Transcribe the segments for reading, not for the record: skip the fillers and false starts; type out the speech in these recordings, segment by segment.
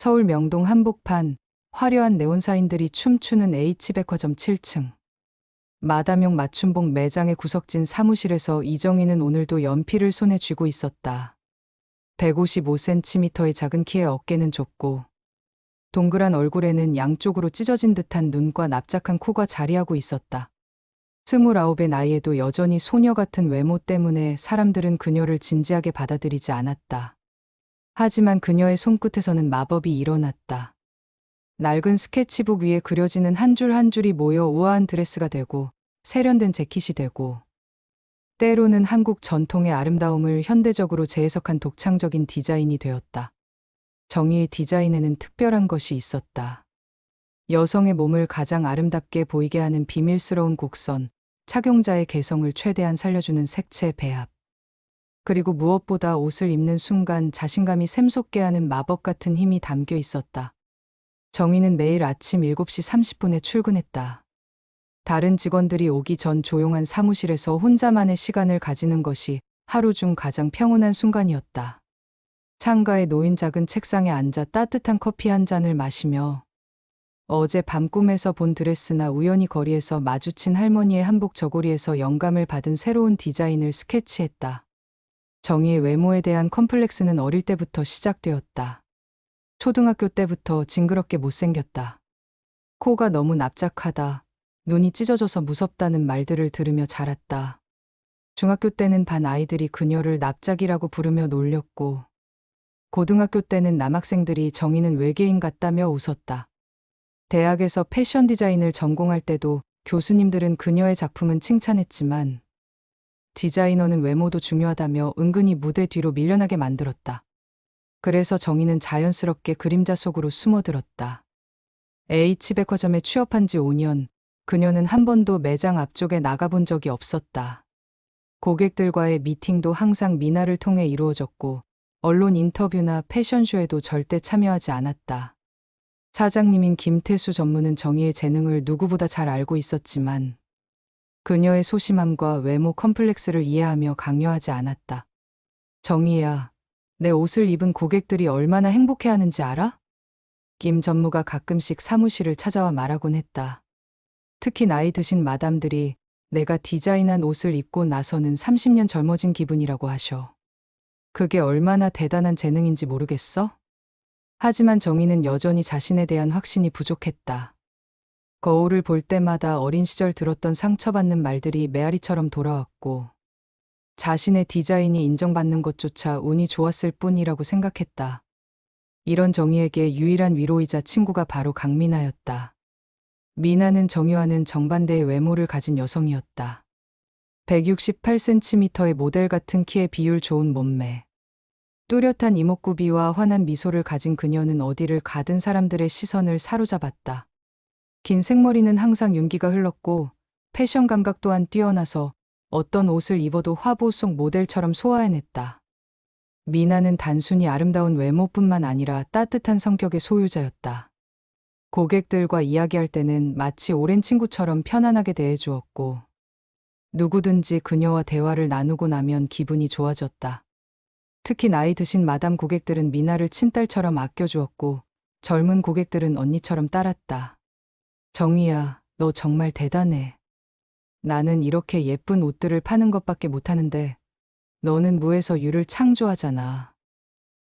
서울 명동 한복판, 화려한 네온사인들이 춤추는 H백화점 7층. 마담용 맞춤복 매장의 구석진 사무실에서 이정희는 오늘도 연필을 손에 쥐고 있었다. 155cm의 작은 키에 어깨는 좁고 동그란 얼굴에는 양쪽으로 찢어진 듯한 눈과 납작한 코가 자리하고 있었다. 29의 나이에도 여전히 소녀 같은 외모 때문에 사람들은 그녀를 진지하게 받아들이지 않았다. 하지만 그녀의 손끝에서는 마법이 일어났다. 낡은 스케치북 위에 그려지는 한 줄 한 줄이 모여 우아한 드레스가 되고 세련된 재킷이 되고 때로는 한국 전통의 아름다움을 현대적으로 재해석한 독창적인 디자인이 되었다. 정의의 디자인에는 특별한 것이 있었다. 여성의 몸을 가장 아름답게 보이게 하는 비밀스러운 곡선, 착용자의 개성을 최대한 살려주는 색채 배합. 그리고 무엇보다 옷을 입는 순간 자신감이 샘솟게 하는 마법 같은 힘이 담겨 있었다. 정희는 매일 아침 7시 30분에 출근했다. 다른 직원들이 오기 전 조용한 사무실에서 혼자만의 시간을 가지는 것이 하루 중 가장 평온한 순간이었다. 창가에 놓인 작은 책상에 앉아 따뜻한 커피 한 잔을 마시며 어제 밤 꿈에서 본 드레스나 우연히 거리에서 마주친 할머니의 한복 저고리에서 영감을 받은 새로운 디자인을 스케치했다. 정희의 외모에 대한 컴플렉스는 어릴 때부터 시작되었다. 초등학교 때부터 징그럽게 못생겼다. 코가 너무 납작하다. 눈이 찢어져서 무섭다는 말들을 들으며 자랐다. 중학교 때는 반 아이들이 그녀를 납작이라고 부르며 놀렸고 고등학교 때는 남학생들이 정희는 외계인 같다며 웃었다. 대학에서 패션 디자인을 전공할 때도 교수님들은 그녀의 작품은 칭찬했지만 디자이너는 외모도 중요하다며 은근히 무대 뒤로 밀려나게 만들었다. 그래서 정희는 자연스럽게 그림자 속으로 숨어들었다. H백화점에 취업한 지 5년, 그녀는 한 번도 매장 앞쪽에 나가본 적이 없었다. 고객들과의 미팅도 항상 미나를 통해 이루어졌고 언론 인터뷰나 패션쇼에도 절대 참여하지 않았다. 사장님인 김태수 전무는 정희의 재능을 누구보다 잘 알고 있었지만 그녀의 소심함과 외모 컴플렉스를 이해하며 강요하지 않았다. 정희야, 내 옷을 입은 고객들이 얼마나 행복해하는지 알아? 김 전무가 가끔씩 사무실을 찾아와 말하곤 했다. 특히 나이 드신 마담들이 내가 디자인한 옷을 입고 나서는 30년 젊어진 기분이라고 하셔. 그게 얼마나 대단한 재능인지 모르겠어? 하지만 정희는 여전히 자신에 대한 확신이 부족했다. 거울을 볼 때마다 어린 시절 들었던 상처받는 말들이 메아리처럼 돌아왔고 자신의 디자인이 인정받는 것조차 운이 좋았을 뿐이라고 생각했다. 이런 정희에게 유일한 위로이자 친구가 바로 강미나였다. 미나는 정희와는 정반대의 외모를 가진 여성이었다. 168cm의 모델 같은 키에 비율 좋은 몸매. 뚜렷한 이목구비와 환한 미소를 가진 그녀는 어디를 가든 사람들의 시선을 사로잡았다. 긴 생머리는 항상 윤기가 흘렀고 패션 감각 또한 뛰어나서 어떤 옷을 입어도 화보 속 모델처럼 소화해냈다. 미나는 단순히 아름다운 외모뿐만 아니라 따뜻한 성격의 소유자였다. 고객들과 이야기할 때는 마치 오랜 친구처럼 편안하게 대해주었고 누구든지 그녀와 대화를 나누고 나면 기분이 좋아졌다. 특히 나이 드신 마담 고객들은 미나를 친딸처럼 아껴주었고 젊은 고객들은 언니처럼 따랐다. 정희야, 너 정말 대단해. 나는 이렇게 예쁜 옷들을 파는 것밖에 못하는데 너는 무에서 유를 창조하잖아.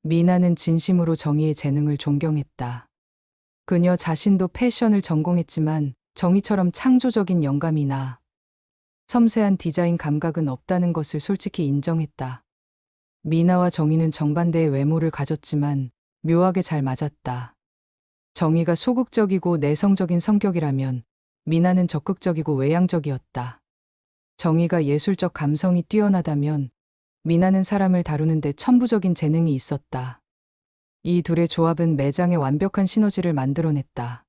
미나는 진심으로 정희의 재능을 존경했다. 그녀 자신도 패션을 전공했지만 정희처럼 창조적인 영감이나 섬세한 디자인 감각은 없다는 것을 솔직히 인정했다. 미나와 정희는 정반대의 외모를 가졌지만 묘하게 잘 맞았다. 정희가 소극적이고 내성적인 성격이라면 미나는 적극적이고 외향적이었다. 정희가 예술적 감성이 뛰어나다면 미나는 사람을 다루는데 천부적인 재능이 있었다. 이 둘의 조합은 매장에 완벽한 시너지를 만들어냈다.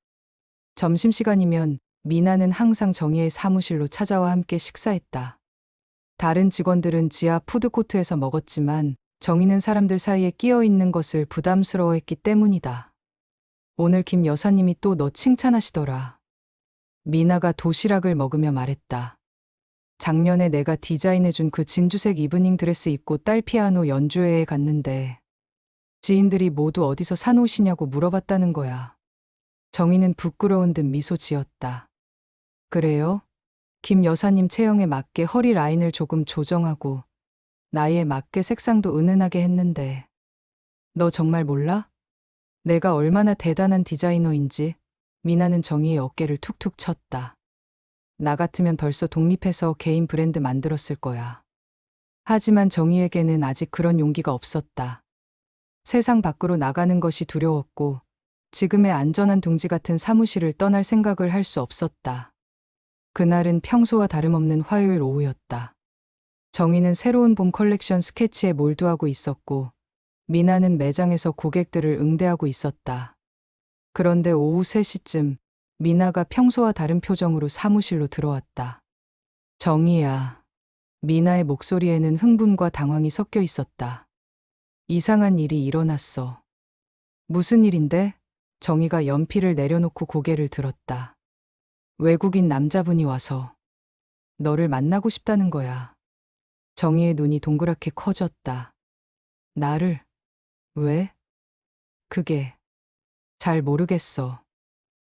점심시간이면 미나는 항상 정희의 사무실로 찾아와 함께 식사했다. 다른 직원들은 지하 푸드코트에서 먹었지만 정희는 사람들 사이에 끼어 있는 것을 부담스러워했기 때문이다. 오늘 김 여사님이 또 너 칭찬하시더라. 미나가 도시락을 먹으며 말했다. 작년에 내가 디자인해준 그 진주색 이브닝 드레스 입고 딸 피아노 연주회에 갔는데 지인들이 모두 어디서 산 옷이냐고 물어봤다는 거야. 정희는 부끄러운 듯 미소 지었다. 그래요? 김 여사님 체형에 맞게 허리 라인을 조금 조정하고 나이에 맞게 색상도 은은하게 했는데 너 정말 몰라? 내가 얼마나 대단한 디자이너인지. 미나는 정희의 어깨를 툭툭 쳤다. 나 같으면 벌써 독립해서 개인 브랜드 만들었을 거야. 하지만 정희에게는 아직 그런 용기가 없었다. 세상 밖으로 나가는 것이 두려웠고 지금의 안전한 둥지 같은 사무실을 떠날 생각을 할 수 없었다. 그날은 평소와 다름없는 화요일 오후였다. 정희는 새로운 봄 컬렉션 스케치에 몰두하고 있었고 미나는 매장에서 고객들을 응대하고 있었다. 그런데 오후 3시쯤 미나가 평소와 다른 표정으로 사무실로 들어왔다. 정희야. 미나의 목소리에는 흥분과 당황이 섞여 있었다. 이상한 일이 일어났어. 무슨 일인데? 정희가 연필을 내려놓고 고개를 들었다. 외국인 남자분이 와서 너를 만나고 싶다는 거야. 정희의 눈이 동그랗게 커졌다. 나를? 왜? 그게 잘 모르겠어.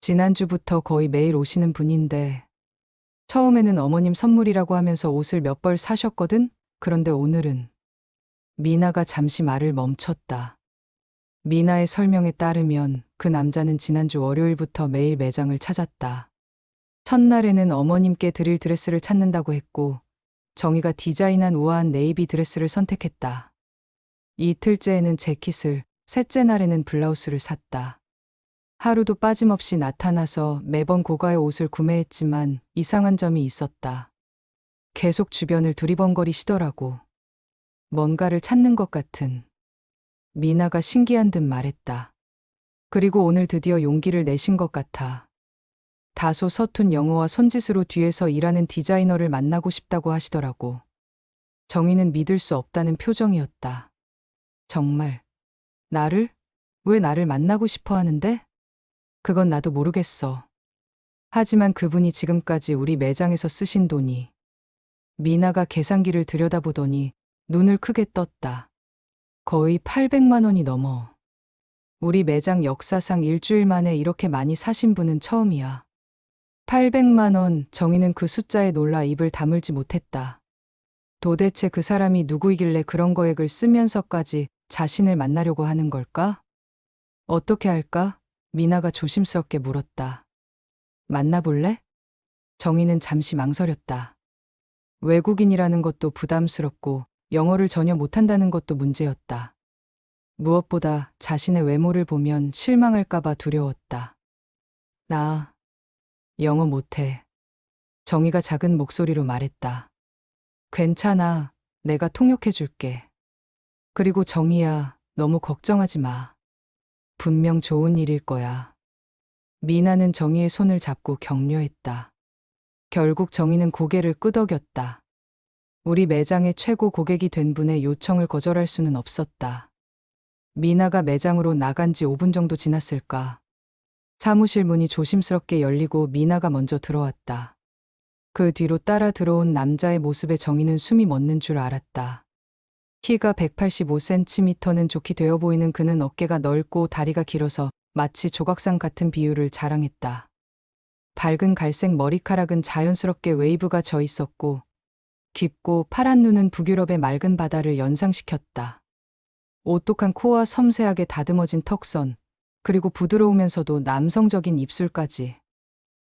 지난주부터 거의 매일 오시는 분인데 처음에는 어머님 선물이라고 하면서 옷을 몇 벌 사셨거든? 그런데 오늘은 미나가 잠시 말을 멈췄다. 미나의 설명에 따르면 그 남자는 지난주 월요일부터 매일 매장을 찾았다. 첫날에는 어머님께 드릴 드레스를 찾는다고 했고 정희가 디자인한 우아한 네이비 드레스를 선택했다. 이틀째에는 재킷을, 셋째 날에는 블라우스를 샀다. 하루도 빠짐없이 나타나서 매번 고가의 옷을 구매했지만 이상한 점이 있었다. 계속 주변을 두리번거리시더라고. 뭔가를 찾는 것 같은. 미나가 신기한 듯 말했다. 그리고 오늘 드디어 용기를 내신 것 같아. 다소 서툰 영어와 손짓으로 뒤에서 일하는 디자이너를 만나고 싶다고 하시더라고. 정희는 믿을 수 없다는 표정이었다. 정말? 나를? 왜 나를 만나고 싶어 하는데? 그건 나도 모르겠어. 하지만 그분이 지금까지 우리 매장에서 쓰신 돈이. 미나가 계산기를 들여다보더니 눈을 크게 떴다. 거의 800만 원이 넘어. 우리 매장 역사상 일주일 만에 이렇게 많이 사신 분은 처음이야. 800만 원, 정희는 그 숫자에 놀라 입을 다물지 못했다. 도대체 그 사람이 누구이길래 그런 거액을 쓰면서까지 자신을 만나려고 하는 걸까? 어떻게 할까? 미나가 조심스럽게 물었다. 만나볼래? 정희는 잠시 망설였다. 외국인이라는 것도 부담스럽고 영어를 전혀 못한다는 것도 문제였다. 무엇보다 자신의 외모를 보면 실망할까봐 두려웠다. 나 영어 못해. 정희가 작은 목소리로 말했다. 괜찮아. 내가 통역해줄게. 그리고 정희야, 너무 걱정하지 마. 분명 좋은 일일 거야. 미나는 정희의 손을 잡고 격려했다. 결국 정희는 고개를 끄덕였다. 우리 매장의 최고 고객이 된 분의 요청을 거절할 수는 없었다. 미나가 매장으로 나간 지 5분 정도 지났을까. 사무실 문이 조심스럽게 열리고 미나가 먼저 들어왔다. 그 뒤로 따라 들어온 남자의 모습에 정희는 숨이 멎는 줄 알았다. 키가 185cm는 좋게 되어 보이는 그는 어깨가 넓고 다리가 길어서 마치 조각상 같은 비율을 자랑했다. 밝은 갈색 머리카락은 자연스럽게 웨이브가 져 있었고 깊고 파란 눈은 북유럽의 맑은 바다를 연상시켰다. 오똑한 코와 섬세하게 다듬어진 턱선, 그리고 부드러우면서도 남성적인 입술까지.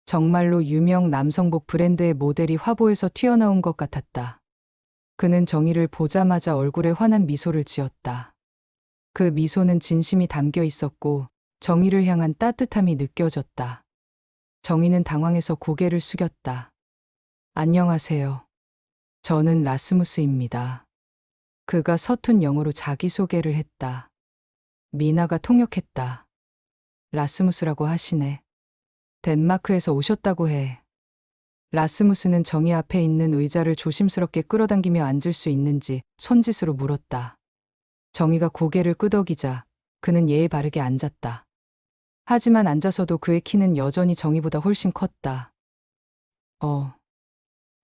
정말로 유명 남성복 브랜드의 모델이 화보에서 튀어나온 것 같았다. 그는 정희를 보자마자 얼굴에 환한 미소를 지었다. 그 미소는 진심이 담겨 있었고 정희를 향한 따뜻함이 느껴졌다. 정희는 당황해서 고개를 숙였다. 안녕하세요. 저는 라스무스입니다. 그가 서툰 영어로 자기소개를 했다. 미나가 통역했다. 라스무스라고 하시네. 덴마크에서 오셨다고 해. 라스무스는 정희 앞에 있는 의자를 조심스럽게 끌어당기며 앉을 수 있는지 손짓으로 물었다. 정희가 고개를 끄덕이자 그는 예의 바르게 앉았다. 하지만 앉아서도 그의 키는 여전히 정희보다 훨씬 컸다.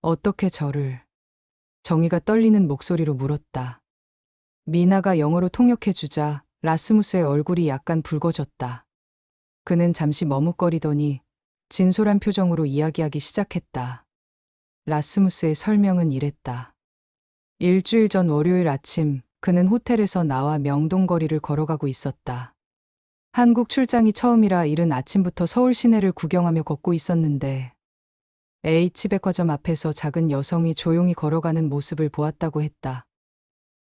어떻게 저를? 정희가 떨리는 목소리로 물었다. 미나가 영어로 통역해주자 라스무스의 얼굴이 약간 붉어졌다. 그는 잠시 머뭇거리더니 진솔한 표정으로 이야기하기 시작했다. 라스무스의 설명은 이랬다. 일주일 전 월요일 아침, 그는 호텔에서 나와 명동거리를 걸어가고 있었다. 한국 출장이 처음이라 이른 아침부터 서울 시내를 구경하며 걷고 있었는데 H백화점 앞에서 작은 여성이 조용히 걸어가는 모습을 보았다고 했다.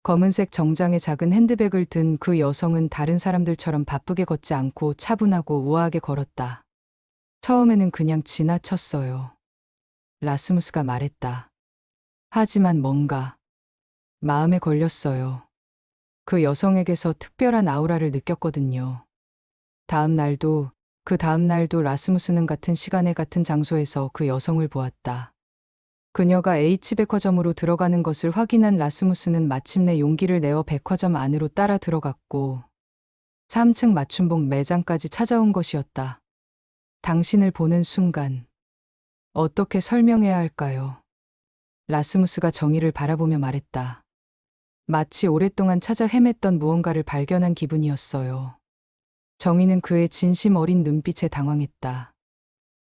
검은색 정장에 작은 핸드백을 든 그 여성은 다른 사람들처럼 바쁘게 걷지 않고 차분하고 우아하게 걸었다. 처음에는 그냥 지나쳤어요. 라스무스가 말했다. 하지만 뭔가 마음에 걸렸어요. 그 여성에게서 특별한 아우라를 느꼈거든요. 그 다음 날도 라스무스는 같은 시간에 같은 장소에서 그 여성을 보았다. 그녀가 H백화점으로 들어가는 것을 확인한 라스무스는 마침내 용기를 내어 백화점 안으로 따라 들어갔고 3층 맞춤복 매장까지 찾아온 것이었다. 당신을 보는 순간 어떻게 설명해야 할까요? 라스무스가 정의를 바라보며 말했다. 마치 오랫동안 찾아 헤맸던 무언가를 발견한 기분이었어요. 정의는 그의 진심 어린 눈빛에 당황했다.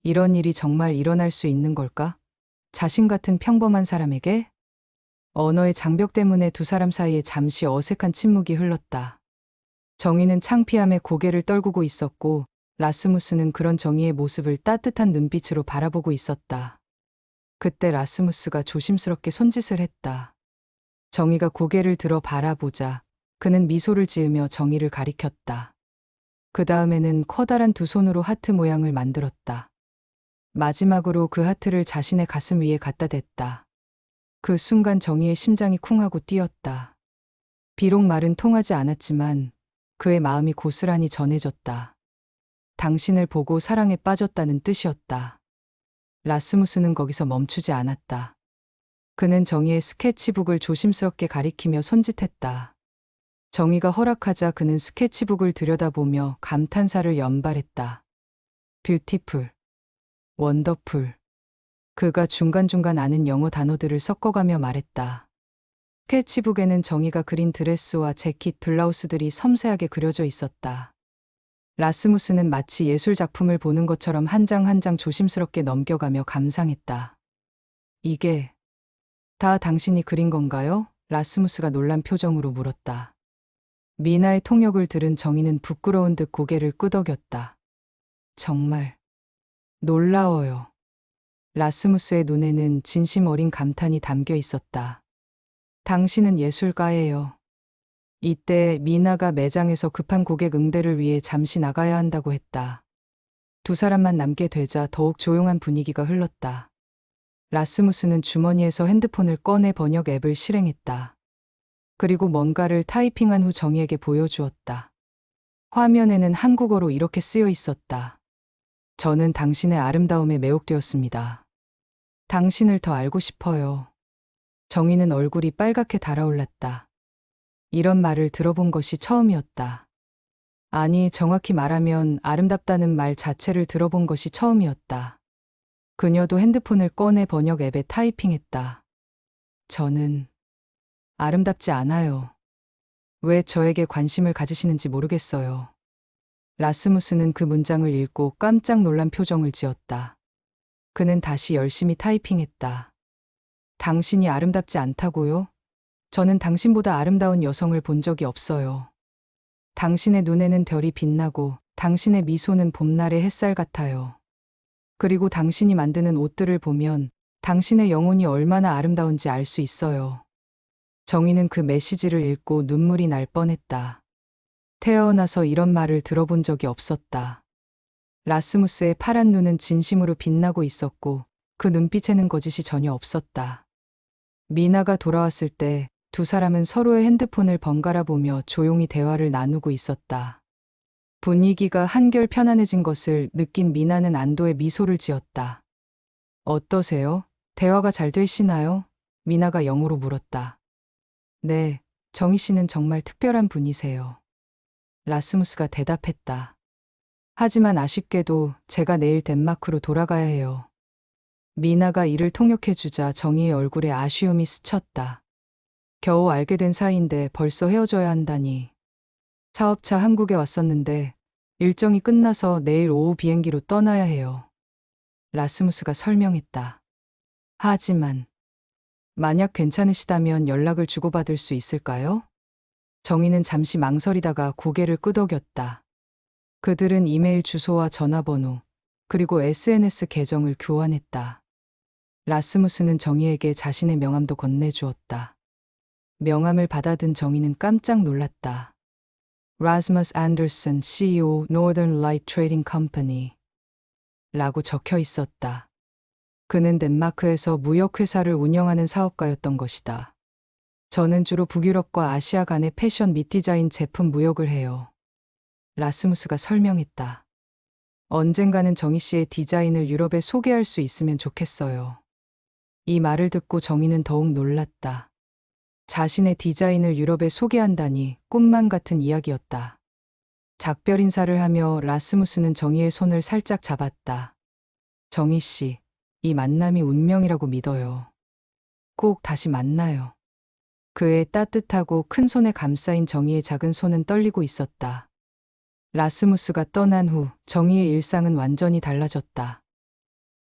이런 일이 정말 일어날 수 있는 걸까? 자신 같은 평범한 사람에게? 언어의 장벽 때문에 두 사람 사이에 잠시 어색한 침묵이 흘렀다. 정의는 창피함에 고개를 떨구고 있었고 라스무스는 그런 정의의 모습을 따뜻한 눈빛으로 바라보고 있었다. 그때 라스무스가 조심스럽게 손짓을 했다. 정의가 고개를 들어 바라보자 그는 미소를 지으며 정의를 가리켰다. 그 다음에는 커다란 두 손으로 하트 모양을 만들었다. 마지막으로 그 하트를 자신의 가슴 위에 갖다 댔다. 그 순간 정의의 심장이 쿵하고 뛰었다. 비록 말은 통하지 않았지만 그의 마음이 고스란히 전해졌다. 당신을 보고 사랑에 빠졌다는 뜻이었다. 라스무스는 거기서 멈추지 않았다. 그는 정의의 스케치북을 조심스럽게 가리키며 손짓했다. 정의가 허락하자 그는 스케치북을 들여다보며 감탄사를 연발했다. 뷰티풀, 원더풀. 그가 중간중간 아는 영어 단어들을 섞어가며 말했다. 스케치북에는 정의가 그린 드레스와 재킷, 블라우스들이 섬세하게 그려져 있었다. 라스무스는 마치 예술 작품을 보는 것처럼 한 장 한 장 조심스럽게 넘겨가며 감상했다. 이게 다 당신이 그린 건가요? 라스무스가 놀란 표정으로 물었다. 미나의 통역을 들은 정의는 부끄러운 듯 고개를 끄덕였다. 정말 놀라워요. 라스무스의 눈에는 진심 어린 감탄이 담겨 있었다. 당신은 예술가예요. 이때 미나가 매장에서 급한 고객 응대를 위해 잠시 나가야 한다고 했다. 두 사람만 남게 되자 더욱 조용한 분위기가 흘렀다. 라스무스는 주머니에서 핸드폰을 꺼내 번역 앱을 실행했다. 그리고 뭔가를 타이핑한 후 정의에게 보여주었다. 화면에는 한국어로 이렇게 쓰여 있었다. 저는 당신의 아름다움에 매혹되었습니다. 당신을 더 알고 싶어요. 정의는 얼굴이 빨갛게 달아올랐다. 이런 말을 들어본 것이 처음이었다. 아니, 정확히 말하면 아름답다는 말 자체를 들어본 것이 처음이었다. 그녀도 핸드폰을 꺼내 번역 앱에 타이핑했다. 저는 아름답지 않아요. 왜 저에게 관심을 가지시는지 모르겠어요. 라스무스는 그 문장을 읽고 깜짝 놀란 표정을 지었다. 그는 다시 열심히 타이핑했다. 당신이 아름답지 않다고요? 저는 당신보다 아름다운 여성을 본 적이 없어요. 당신의 눈에는 별이 빛나고 당신의 미소는 봄날의 햇살 같아요. 그리고 당신이 만드는 옷들을 보면 당신의 영혼이 얼마나 아름다운지 알 수 있어요. 정의는 그 메시지를 읽고 눈물이 날 뻔했다. 태어나서 이런 말을 들어본 적이 없었다. 라스무스의 파란 눈은 진심으로 빛나고 있었고 그 눈빛에는 거짓이 전혀 없었다. 미나가 돌아왔을 때 두 사람은 서로의 핸드폰을 번갈아 보며 조용히 대화를 나누고 있었다. 분위기가 한결 편안해진 것을 느낀 미나는 안도의 미소를 지었다. 어떠세요? 대화가 잘 되시나요? 미나가 영어로 물었다. 네, 정희 씨는 정말 특별한 분이세요. 라스무스가 대답했다. 하지만 아쉽게도 제가 내일 덴마크로 돌아가야 해요. 미나가 이를 통역해주자 정희의 얼굴에 아쉬움이 스쳤다. 겨우 알게 된 사이인데 벌써 헤어져야 한다니. 사업차 한국에 왔었는데 일정이 끝나서 내일 오후 비행기로 떠나야 해요. 라스무스가 설명했다. 하지만 만약 괜찮으시다면 연락을 주고받을 수 있을까요? 정희는 잠시 망설이다가 고개를 끄덕였다. 그들은 이메일 주소와 전화번호, 그리고 SNS 계정을 교환했다. 라스무스는 정희에게 자신의 명함도 건네주었다. 명함을 받아든 정희는 깜짝 놀랐다. 라스머스 앤더슨, CEO, Northern Light Trading Company 라고 적혀 있었다. 그는 덴마크에서 무역회사를 운영하는 사업가였던 것이다. 저는 주로 북유럽과 아시아 간의 패션 및 디자인 제품 무역을 해요. 라스무스가 설명했다. 언젠가는 정희 씨의 디자인을 유럽에 소개할 수 있으면 좋겠어요. 이 말을 듣고 정희는 더욱 놀랐다. 자신의 디자인을 유럽에 소개한다니 꿈만 같은 이야기였다. 작별 인사를 하며 라스무스는 정희의 손을 살짝 잡았다. 정희 씨, 이 만남이 운명이라고 믿어요. 꼭 다시 만나요. 그의 따뜻하고 큰 손에 감싸인 정희의 작은 손은 떨리고 있었다. 라스무스가 떠난 후 정희의 일상은 완전히 달라졌다.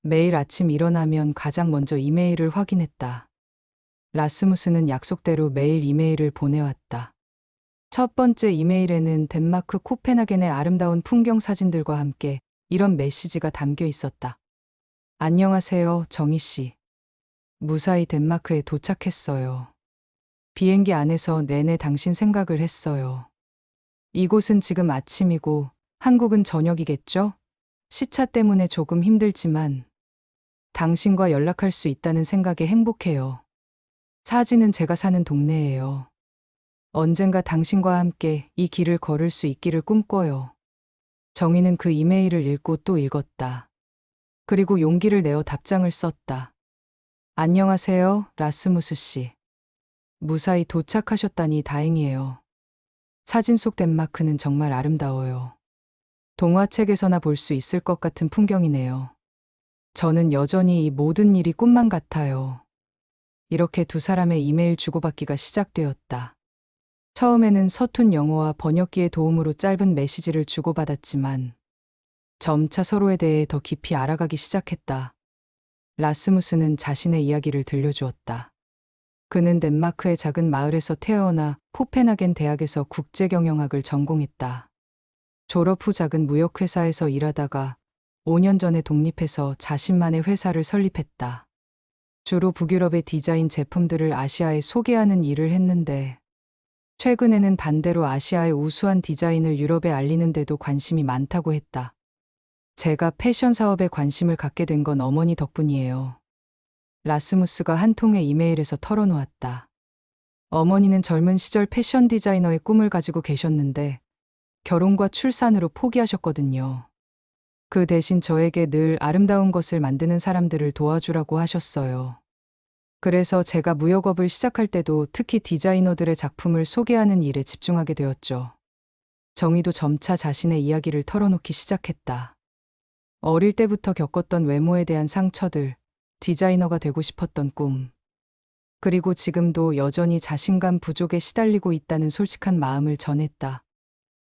매일 아침 일어나면 가장 먼저 이메일을 확인했다. 라스무스는 약속대로 매일 이메일을 보내왔다. 첫 번째 이메일에는 덴마크 코펜하겐의 아름다운 풍경 사진들과 함께 이런 메시지가 담겨 있었다. 안녕하세요, 정희 씨. 무사히 덴마크에 도착했어요. 비행기 안에서 내내 당신 생각을 했어요. 이곳은 지금 아침이고 한국은 저녁이겠죠? 시차 때문에 조금 힘들지만 당신과 연락할 수 있다는 생각에 행복해요. 사진은 제가 사는 동네예요. 언젠가 당신과 함께 이 길을 걸을 수 있기를 꿈꿔요. 정희는 그 이메일을 읽고 또 읽었다. 그리고 용기를 내어 답장을 썼다. 안녕하세요, 라스무스 씨. 무사히 도착하셨다니 다행이에요. 사진 속 덴마크는 정말 아름다워요. 동화책에서나 볼 수 있을 것 같은 풍경이네요. 저는 여전히 이 모든 일이 꿈만 같아요. 이렇게 두 사람의 이메일 주고받기가 시작되었다. 처음에는 서툰 영어와 번역기의 도움으로 짧은 메시지를 주고받았지만 점차 서로에 대해 더 깊이 알아가기 시작했다. 라스무스는 자신의 이야기를 들려주었다. 그는 덴마크의 작은 마을에서 태어나 코펜하겐 대학에서 국제경영학을 전공했다. 졸업 후 작은 무역회사에서 일하다가 5년 전에 독립해서 자신만의 회사를 설립했다. 주로 북유럽의 디자인 제품들을 아시아에 소개하는 일을 했는데 최근에는 반대로 아시아의 우수한 디자인을 유럽에 알리는 데도 관심이 많다고 했다. 제가 패션 사업에 관심을 갖게 된 건 어머니 덕분이에요. 라스무스가 한 통의 이메일에서 털어놓았다. 어머니는 젊은 시절 패션 디자이너의 꿈을 가지고 계셨는데 결혼과 출산으로 포기하셨거든요. 그 대신 저에게 늘 아름다운 것을 만드는 사람들을 도와주라고 하셨어요. 그래서 제가 무역업을 시작할 때도 특히 디자이너들의 작품을 소개하는 일에 집중하게 되었죠. 정희도 점차 자신의 이야기를 털어놓기 시작했다. 어릴 때부터 겪었던 외모에 대한 상처들, 디자이너가 되고 싶었던 꿈, 그리고 지금도 여전히 자신감 부족에 시달리고 있다는 솔직한 마음을 전했다.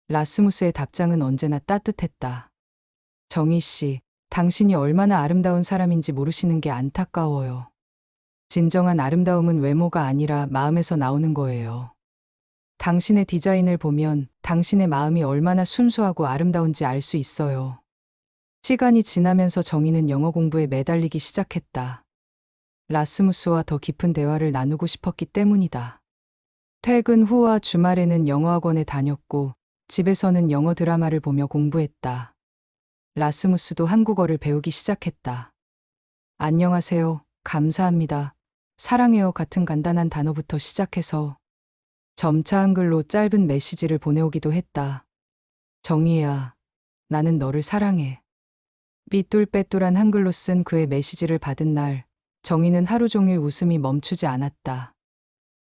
라스무스의 답장은 언제나 따뜻했다. 정희 씨, 당신이 얼마나 아름다운 사람인지 모르시는 게 안타까워요. 진정한 아름다움은 외모가 아니라 마음에서 나오는 거예요. 당신의 디자인을 보면 당신의 마음이 얼마나 순수하고 아름다운지 알 수 있어요. 시간이 지나면서 정희는 영어 공부에 매달리기 시작했다. 라스무스와 더 깊은 대화를 나누고 싶었기 때문이다. 퇴근 후와 주말에는 영어학원에 다녔고 집에서는 영어 드라마를 보며 공부했다. 라스무스도 한국어를 배우기 시작했다. 안녕하세요, 감사합니다, 사랑해요 같은 간단한 단어부터 시작해서 점차 한글로 짧은 메시지를 보내오기도 했다. 정희야, 나는 너를 사랑해. 삐뚤빼뚤한 한글로 쓴 그의 메시지를 받은 날, 정희는 하루 종일 웃음이 멈추지 않았다.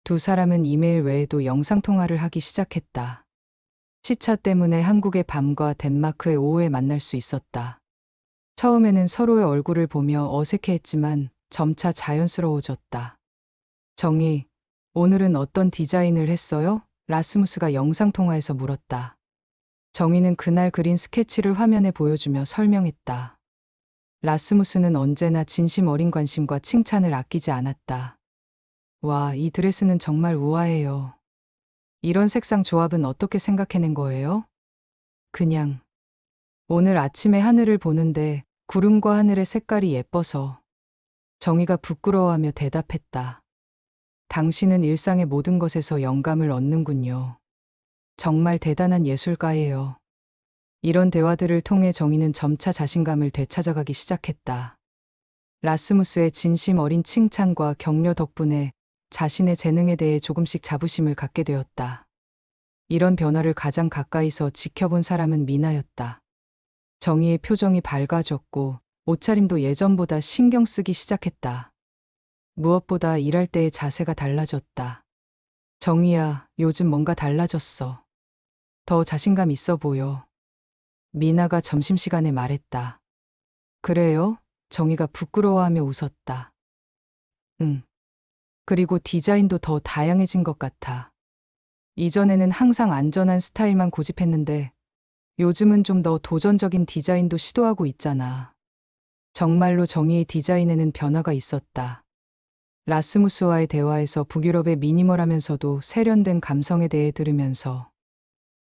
두 사람은 이메일 외에도 영상통화를 하기 시작했다. 시차 때문에 한국의 밤과 덴마크의 오후에 만날 수 있었다. 처음에는 서로의 얼굴을 보며 어색해했지만 점차 자연스러워졌다. 정희, 오늘은 어떤 디자인을 했어요? 라스무스가 영상통화에서 물었다. 정희는 그날 그린 스케치를 화면에 보여주며 설명했다. 라스무스는 언제나 진심 어린 관심과 칭찬을 아끼지 않았다. 와, 이 드레스는 정말 우아해요. 이런 색상 조합은 어떻게 생각해낸 거예요? 그냥. 오늘 아침에 하늘을 보는데 구름과 하늘의 색깔이 예뻐서. 정희가 부끄러워하며 대답했다. 당신은 일상의 모든 것에서 영감을 얻는군요. 정말 대단한 예술가예요. 이런 대화들을 통해 정희는 점차 자신감을 되찾아가기 시작했다. 라스무스의 진심 어린 칭찬과 격려 덕분에 자신의 재능에 대해 조금씩 자부심을 갖게 되었다. 이런 변화를 가장 가까이서 지켜본 사람은 미나였다. 정희의 표정이 밝아졌고 옷차림도 예전보다 신경 쓰기 시작했다. 무엇보다 일할 때의 자세가 달라졌다. 정희야, 요즘 뭔가 달라졌어. 더 자신감 있어 보여. 미나가 점심시간에 말했다. 그래요? 정희가 부끄러워하며 웃었다. 응. 그리고 디자인도 더 다양해진 것 같아. 이전에는 항상 안전한 스타일만 고집했는데 요즘은 좀 더 도전적인 디자인도 시도하고 있잖아. 정말로 정희의 디자인에는 변화가 있었다. 라스무스와의 대화에서 북유럽의 미니멀하면서도 세련된 감성에 대해 들으면서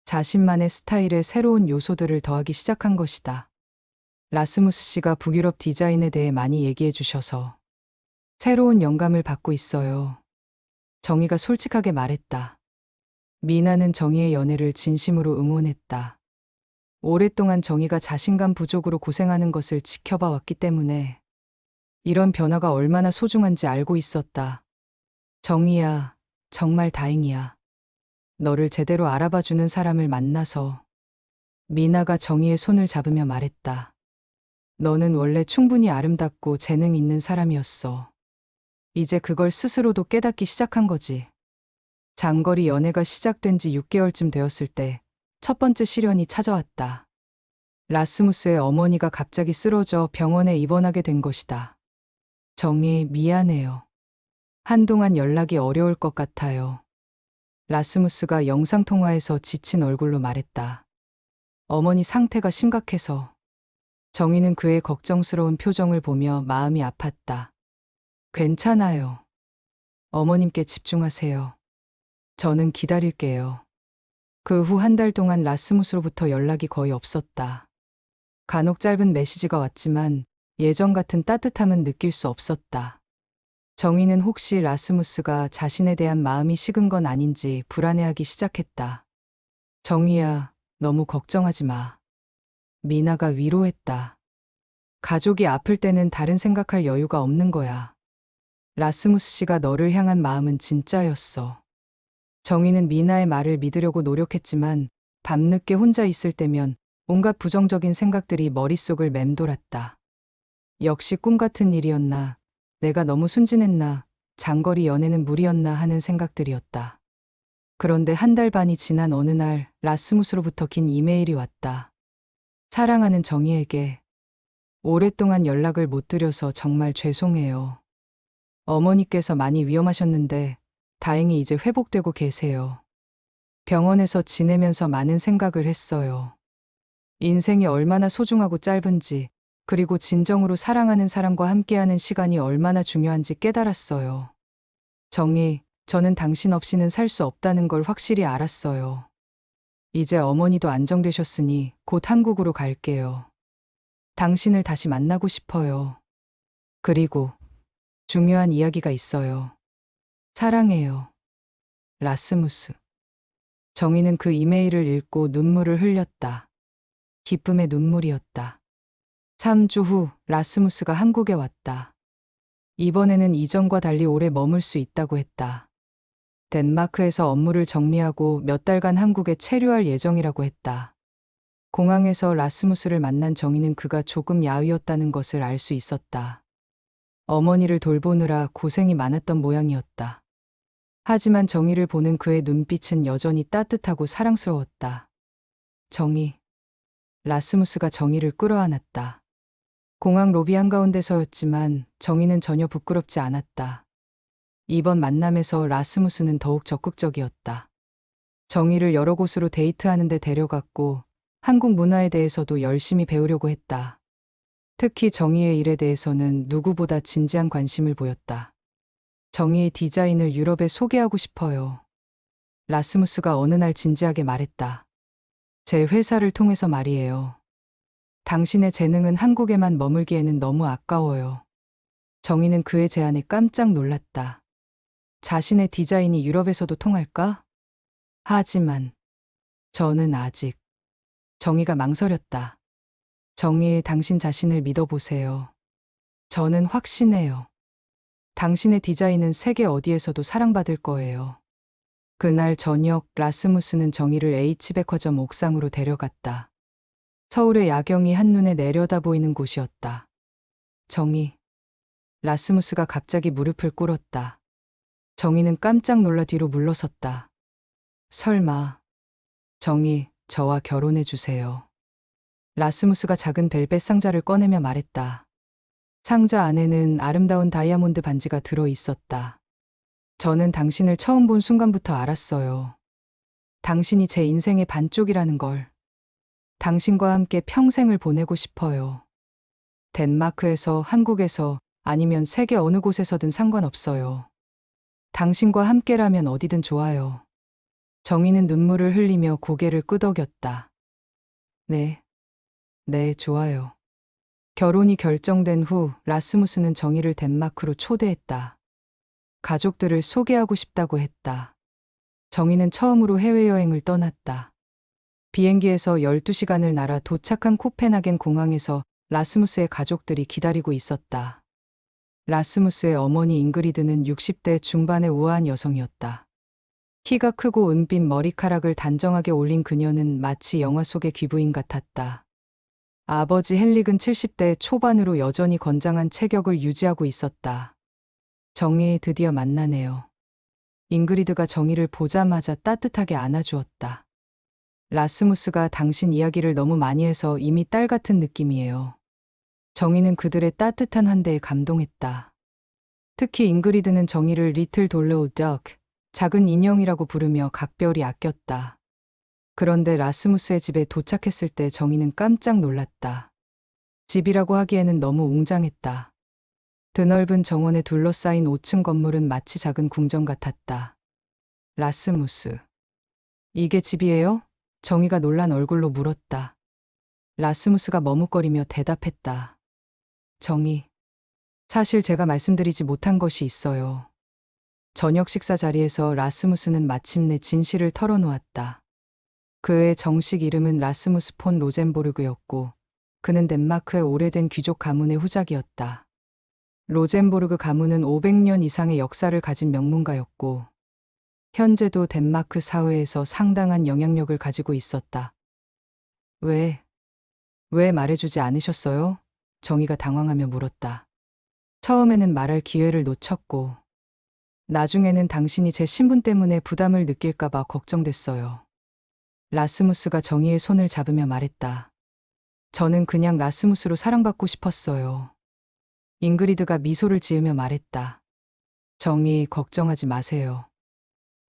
자신만의 스타일에 새로운 요소들을 더하기 시작한 것이다. 라스무스 씨가 북유럽 디자인에 대해 많이 얘기해 주셔서 새로운 영감을 받고 있어요. 정희가 솔직하게 말했다. 미나는 정희의 연애를 진심으로 응원했다. 오랫동안 정희가 자신감 부족으로 고생하는 것을 지켜봐 왔기 때문에 이런 변화가 얼마나 소중한지 알고 있었다. 정희야, 정말 다행이야. 너를 제대로 알아봐 주는 사람을 만나서. 미나가 정희의 손을 잡으며 말했다. 너는 원래 충분히 아름답고 재능 있는 사람이었어. 이제 그걸 스스로도 깨닫기 시작한 거지. 장거리 연애가 시작된 지 6개월쯤 되었을 때 첫 번째 시련이 찾아왔다. 라스무스의 어머니가 갑자기 쓰러져 병원에 입원하게 된 것이다. 정희, 미안해요. 한동안 연락이 어려울 것 같아요. 라스무스가 영상통화에서 지친 얼굴로 말했다. 어머니 상태가 심각해서. 정희는 그의 걱정스러운 표정을 보며 마음이 아팠다. 괜찮아요. 어머님께 집중하세요. 저는 기다릴게요. 그 후 한 달 동안 라스무스로부터 연락이 거의 없었다. 간혹 짧은 메시지가 왔지만 예전 같은 따뜻함은 느낄 수 없었다. 정희는 혹시 라스무스가 자신에 대한 마음이 식은 건 아닌지 불안해하기 시작했다. 정희야, 너무 걱정하지 마. 미나가 위로했다. 가족이 아플 때는 다른 생각할 여유가 없는 거야. 라스무스 씨가 너를 향한 마음은 진짜였어. 정희는 미나의 말을 믿으려고 노력했지만 밤늦게 혼자 있을 때면 온갖 부정적인 생각들이 머릿속을 맴돌았다. 역시 꿈 같은 일이었나, 내가 너무 순진했나, 장거리 연애는 무리였나 하는 생각들이었다. 그런데 한 달 반이 지난 어느 날 라스무스로부터 긴 이메일이 왔다. 사랑하는 정희에게 오랫동안 연락을 못 드려서 정말 죄송해요. 어머니께서 많이 위험하셨는데 다행히 이제 회복되고 계세요. 병원에서 지내면서 많은 생각을 했어요. 인생이 얼마나 소중하고 짧은지, 그리고 진정으로 사랑하는 사람과 함께하는 시간이 얼마나 중요한지 깨달았어요. 정희, 저는 당신 없이는 살 수 없다는 걸 확실히 알았어요. 이제 어머니도 안정되셨으니 곧 한국으로 갈게요. 당신을 다시 만나고 싶어요. 그리고 중요한 이야기가 있어요. 사랑해요. 라스무스. 정희는 그 이메일을 읽고 눈물을 흘렸다. 기쁨의 눈물이었다. 3주 후 라스무스가 한국에 왔다. 이번에는 이전과 달리 오래 머물 수 있다고 했다. 덴마크에서 업무를 정리하고 몇 달간 한국에 체류할 예정이라고 했다. 공항에서 라스무스를 만난 정희는 그가 조금 야위었다는 것을 알 수 있었다. 어머니를 돌보느라 고생이 많았던 모양이었다. 하지만 정희를 보는 그의 눈빛은 여전히 따뜻하고 사랑스러웠다. 정희. 라스무스가 정희를 끌어안았다. 공항 로비 한가운데서였지만 정희는 전혀 부끄럽지 않았다. 이번 만남에서 라스무스는 더욱 적극적이었다. 정희를 여러 곳으로 데이트하는 데 데려갔고 한국 문화에 대해서도 열심히 배우려고 했다. 특히 정희의 일에 대해서는 누구보다 진지한 관심을 보였다. 정희의 디자인을 유럽에 소개하고 싶어요. 라스무스가 어느 날 진지하게 말했다. 제 회사를 통해서 말이에요. 당신의 재능은 한국에만 머물기에는 너무 아까워요. 정희는 그의 제안에 깜짝 놀랐다. 자신의 디자인이 유럽에서도 통할까? 하지만 저는 아직. 정희가 망설였다. 정희, 당신 자신을 믿어보세요. 저는 확신해요. 당신의 디자인은 세계 어디에서도 사랑받을 거예요. 그날 저녁 라스무스는 정희를 H백화점 옥상으로 데려갔다. 서울의 야경이 한눈에 내려다 보이는 곳이었다. 정희. 라스무스가 갑자기 무릎을 꿇었다. 정희는 깜짝 놀라 뒤로 물러섰다. 설마. 정희, 저와 결혼해 주세요. 라스무스가 작은 벨벳 상자를 꺼내며 말했다. 상자 안에는 아름다운 다이아몬드 반지가 들어 있었다. 저는 당신을 처음 본 순간부터 알았어요. 당신이 제 인생의 반쪽이라는 걸. 당신과 함께 평생을 보내고 싶어요. 덴마크에서, 한국에서, 아니면 세계 어느 곳에서든 상관없어요. 당신과 함께라면 어디든 좋아요. 정희는 눈물을 흘리며 고개를 끄덕였다. 네, 좋아요. 결혼이 결정된 후 라스무스는 정희를 덴마크로 초대했다. 가족들을 소개하고 싶다고 했다. 정희는 처음으로 해외여행을 떠났다. 비행기에서 12시간을 날아 도착한 코펜하겐 공항에서 라스무스의 가족들이 기다리고 있었다. 라스무스의 어머니 잉그리드는 60대 중반의 우아한 여성이었다. 키가 크고 은빛 머리카락을 단정하게 올린 그녀는 마치 영화 속의 귀부인 같았다. 아버지 헨릭은 70대 초반으로 여전히 건장한 체격을 유지하고 있었다. 정희, 드디어 만나네요. 잉그리드가 정희를 보자마자 따뜻하게 안아주었다. 라스무스가 당신 이야기를 너무 많이 해서 이미 딸 같은 느낌이에요. 정희는 그들의 따뜻한 환대에 감동했다. 특히 잉그리드는 정희를 리틀 돌로우 덕, 작은 인형이라고 부르며 각별히 아꼈다. 그런데 라스무스의 집에 도착했을 때 정희는 깜짝 놀랐다. 집이라고 하기에는 너무 웅장했다. 드넓은 정원에 둘러싸인 5층 건물은 마치 작은 궁전 같았다. 라스무스. 이게 집이에요? 정희가 놀란 얼굴로 물었다. 라스무스가 머뭇거리며 대답했다. 정희. 사실 제가 말씀드리지 못한 것이 있어요. 저녁 식사 자리에서 라스무스는 마침내 진실을 털어놓았다. 그의 정식 이름은 라스무스 폰 로젠보르그였고 그는 덴마크의 오래된 귀족 가문의 후작이었다. 로젠보르그 가문은 500년 이상의 역사를 가진 명문가였고 현재도 덴마크 사회에서 상당한 영향력을 가지고 있었다. 왜 말해주지 않으셨어요? 정희가 당황하며 물었다. 처음에는 말할 기회를 놓쳤고 나중에는 당신이 제 신분 때문에 부담을 느낄까봐 걱정됐어요. 라스무스가 정희의 손을 잡으며 말했다. 저는 그냥 라스무스로 사랑받고 싶었어요. 잉그리드가 미소를 지으며 말했다. 정희, 걱정하지 마세요.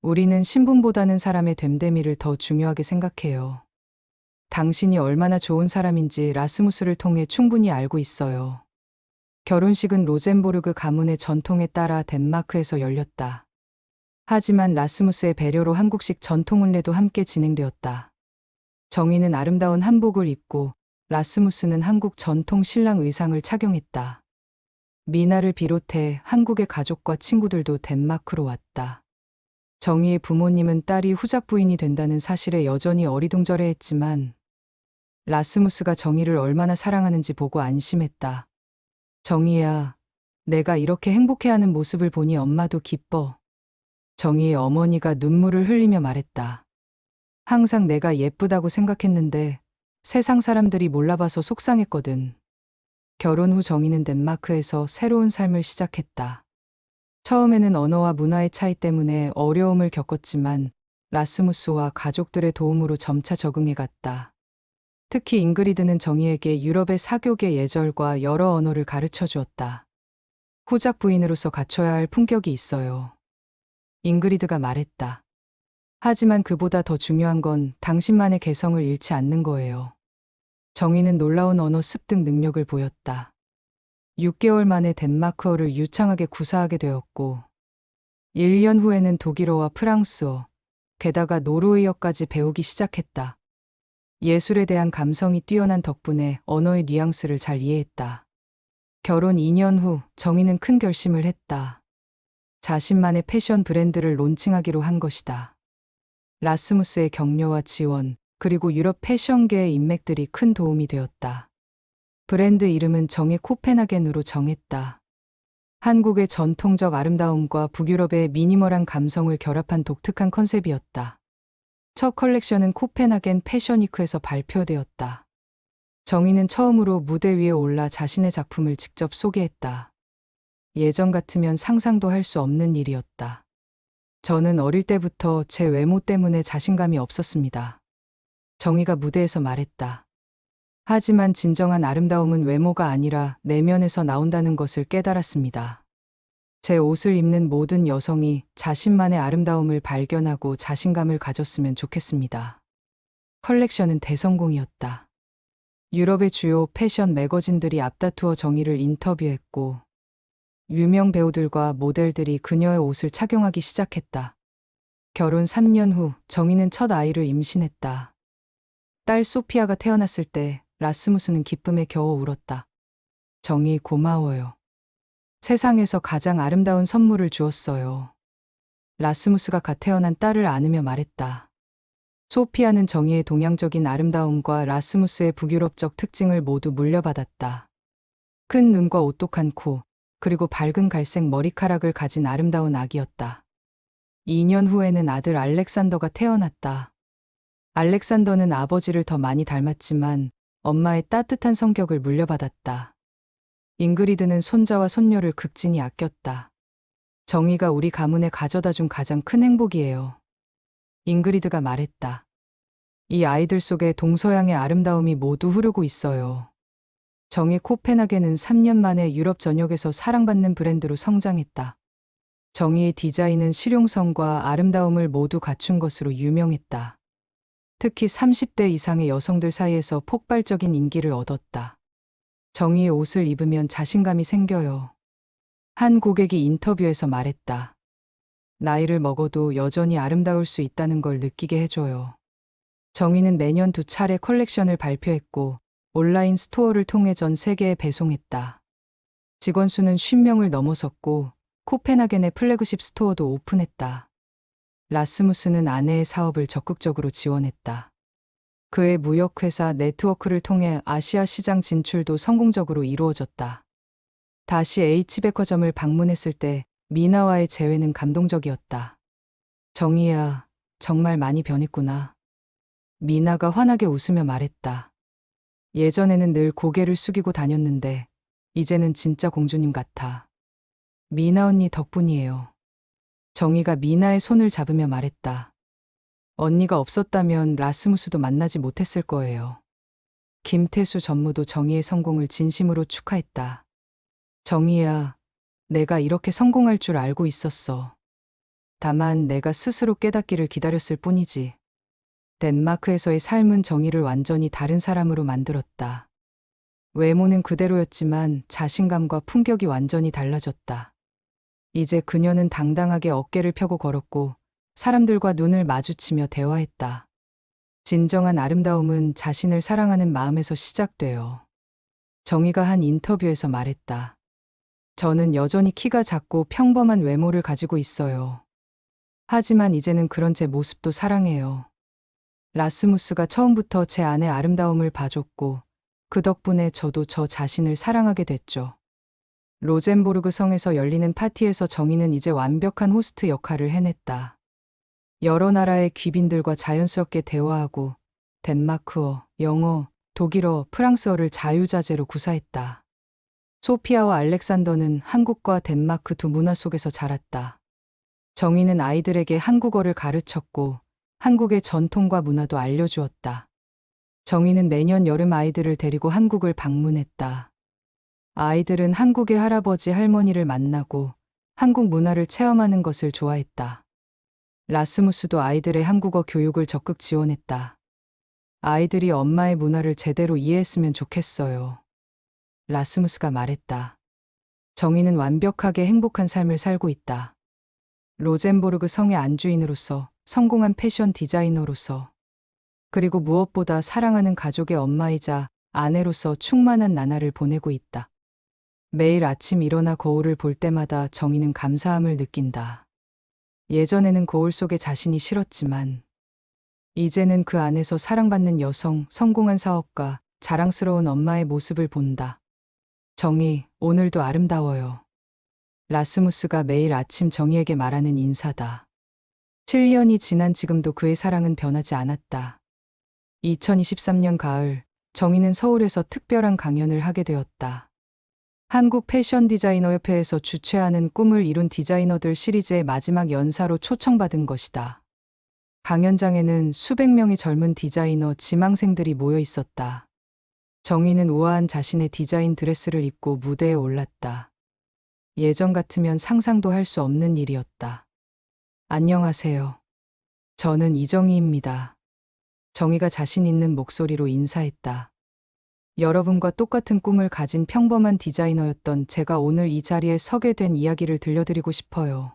우리는 신분보다는 사람의 됨됨이를 더 중요하게 생각해요. 당신이 얼마나 좋은 사람인지 라스무스를 통해 충분히 알고 있어요. 결혼식은 로젠보르그 가문의 전통에 따라 덴마크에서 열렸다. 하지만 라스무스의 배려로 한국식 전통 혼례도 함께 진행되었다. 정희는 아름다운 한복을 입고 라스무스는 한국 전통 신랑 의상을 착용했다. 미나를 비롯해 한국의 가족과 친구들도 덴마크로 왔다. 정희의 부모님은 딸이 후작 부인이 된다는 사실에 여전히 어리둥절해했지만 라스무스가 정희를 얼마나 사랑하는지 보고 안심했다. 정희야, 내가 이렇게 행복해하는 모습을 보니 엄마도 기뻐. 정희의 어머니가 눈물을 흘리며 말했다. 항상 내가 예쁘다고 생각했는데 세상 사람들이 몰라봐서 속상했거든. 결혼 후 정희는 덴마크에서 새로운 삶을 시작했다. 처음에는 언어와 문화의 차이 때문에 어려움을 겪었지만 라스무스와 가족들의 도움으로 점차 적응해갔다. 특히 잉그리드는 정희에게 유럽의 사교계 예절과 여러 언어를 가르쳐 주었다. 후작 부인으로서 갖춰야 할 품격이 있어요. 잉그리드가 말했다. 하지만 그보다 더 중요한 건 당신만의 개성을 잃지 않는 거예요. 정희는 놀라운 언어 습득 능력을 보였다. 6개월 만에 덴마크어를 유창하게 구사하게 되었고 1년 후에는 독일어와 프랑스어, 게다가 노르웨이어까지 배우기 시작했다. 예술에 대한 감성이 뛰어난 덕분에 언어의 뉘앙스를 잘 이해했다. 결혼 2년 후 정희는 큰 결심을 했다. 자신만의 패션 브랜드를 론칭하기로 한 것이다. 라스무스의 격려와 지원, 그리고 유럽 패션계의 인맥들이 큰 도움이 되었다. 브랜드 이름은 정의 코펜하겐으로 정했다. 한국의 전통적 아름다움과 북유럽의 미니멀한 감성을 결합한 독특한 컨셉이었다. 첫 컬렉션은 코펜하겐 패션위크에서 발표되었다. 정희는 처음으로 무대 위에 올라 자신의 작품을 직접 소개했다. 예전 같으면 상상도 할 수 없는 일이었다. 저는 어릴 때부터 제 외모 때문에 자신감이 없었습니다. 정희가 무대에서 말했다. 하지만 진정한 아름다움은 외모가 아니라 내면에서 나온다는 것을 깨달았습니다. 제 옷을 입는 모든 여성이 자신만의 아름다움을 발견하고 자신감을 가졌으면 좋겠습니다. 컬렉션은 대성공이었다. 유럽의 주요 패션 매거진들이 앞다투어 정희를 인터뷰했고 유명 배우들과 모델들이 그녀의 옷을 착용하기 시작했다. 결혼 3년 후 정희는 첫 아이를 임신했다. 딸 소피아가 태어났을 때 라스무스는 기쁨에 겨워 울었다. 정희 고마워요. 세상에서 가장 아름다운 선물을 주었어요. 라스무스가 갓 태어난 딸을 안으며 말했다. 소피아는 정희의 동양적인 아름다움과 라스무스의 북유럽적 특징을 모두 물려받았다. 큰 눈과 오똑한 코, 그리고 밝은 갈색 머리카락을 가진 아름다운 아기였다. 2년 후에는 아들 알렉산더가 태어났다. 알렉산더는 아버지를 더 많이 닮았지만 엄마의 따뜻한 성격을 물려받았다. 잉그리드는 손자와 손녀를 극진히 아꼈다. 정희가 우리 가문에 가져다 준 가장 큰 행복이에요. 잉그리드가 말했다. 이 아이들 속에 동서양의 아름다움이 모두 흐르고 있어요. 정희 코펜하겐은 3년 만에 유럽 전역에서 사랑받는 브랜드로 성장했다. 정희의 디자인은 실용성과 아름다움을 모두 갖춘 것으로 유명했다. 특히 30대 이상의 여성들 사이에서 폭발적인 인기를 얻었다. 정희의 옷을 입으면 자신감이 생겨요. 한 고객이 인터뷰에서 말했다. 나이를 먹어도 여전히 아름다울 수 있다는 걸 느끼게 해줘요. 정희는 매년 2차례 컬렉션을 발표했고 온라인 스토어를 통해 전 세계에 배송했다. 직원 수는 50명을 넘어섰고 코펜하겐의 플래그십 스토어도 오픈했다. 라스무스는 아내의 사업을 적극적으로 지원했다. 그의 무역회사 네트워크를 통해 아시아 시장 진출도 성공적으로 이루어졌다. 다시 H백화점을 방문했을 때 미나와의 재회는 감동적이었다. 정희야, 정말 많이 변했구나. 미나가 환하게 웃으며 말했다. 예전에는 늘 고개를 숙이고 다녔는데 이제는 진짜 공주님 같아. 미나 언니 덕분이에요. 정희가 미나의 손을 잡으며 말했다. 언니가 없었다면 라스무스도 만나지 못했을 거예요. 김태수 전무도 정희의 성공을 진심으로 축하했다. 정희야, 내가 이렇게 성공할 줄 알고 있었어. 다만 내가 스스로 깨닫기를 기다렸을 뿐이지. 덴마크에서의 삶은 정희를 완전히 다른 사람으로 만들었다. 외모는 그대로였지만 자신감과 품격이 완전히 달라졌다. 이제 그녀는 당당하게 어깨를 펴고 걸었고 사람들과 눈을 마주치며 대화했다. 진정한 아름다움은 자신을 사랑하는 마음에서 시작돼요. 정희가 한 인터뷰에서 말했다. 저는 여전히 키가 작고 평범한 외모를 가지고 있어요. 하지만 이제는 그런 제 모습도 사랑해요. 라스무스가 처음부터 제 안의 아름다움을 봐줬고 그 덕분에 저도 저 자신을 사랑하게 됐죠. 로젠보르그 성에서 열리는 파티에서 정희는 이제 완벽한 호스트 역할을 해냈다. 여러 나라의 귀빈들과 자연스럽게 대화하고 덴마크어, 영어, 독일어, 프랑스어를 자유자재로 구사했다. 소피아와 알렉산더는 한국과 덴마크 두 문화 속에서 자랐다. 정희는 아이들에게 한국어를 가르쳤고 한국의 전통과 문화도 알려주었다. 정희는 매년 여름 아이들을 데리고 한국을 방문했다. 아이들은 한국의 할아버지 할머니를 만나고 한국 문화를 체험하는 것을 좋아했다. 라스무스도 아이들의 한국어 교육을 적극 지원했다. 아이들이 엄마의 문화를 제대로 이해했으면 좋겠어요. 라스무스가 말했다. 정희는 완벽하게 행복한 삶을 살고 있다. 로젠보르그 성의 안주인으로서, 성공한 패션 디자이너로서, 그리고 무엇보다 사랑하는 가족의 엄마이자 아내로서 충만한 나날을 보내고 있다. 매일 아침 일어나 거울을 볼 때마다 정희는 감사함을 느낀다. 예전에는 거울 속에 자신이 싫었지만 이제는 그 안에서 사랑받는 여성, 성공한 사업가, 자랑스러운 엄마의 모습을 본다. 정희, 오늘도 아름다워요. 라스무스가 매일 아침 정희에게 말하는 인사다. 7년이 지난 지금도 그의 사랑은 변하지 않았다. 2023년 가을, 정희는 서울에서 특별한 강연을 하게 되었다. 한국 패션 디자이너 협회에서 주최하는 꿈을 이룬 디자이너들 시리즈의 마지막 연사로 초청받은 것이다. 강연장에는 수백 명의 젊은 디자이너 지망생들이 모여 있었다. 정희는 우아한 자신의 디자인 드레스를 입고 무대에 올랐다. 예전 같으면 상상도 할 수 없는 일이었다. 안녕하세요. 저는 이정희입니다. 정희가 자신 있는 목소리로 인사했다. 여러분과 똑같은 꿈을 가진 평범한 디자이너였던 제가 오늘 이 자리에 서게 된 이야기를 들려드리고 싶어요.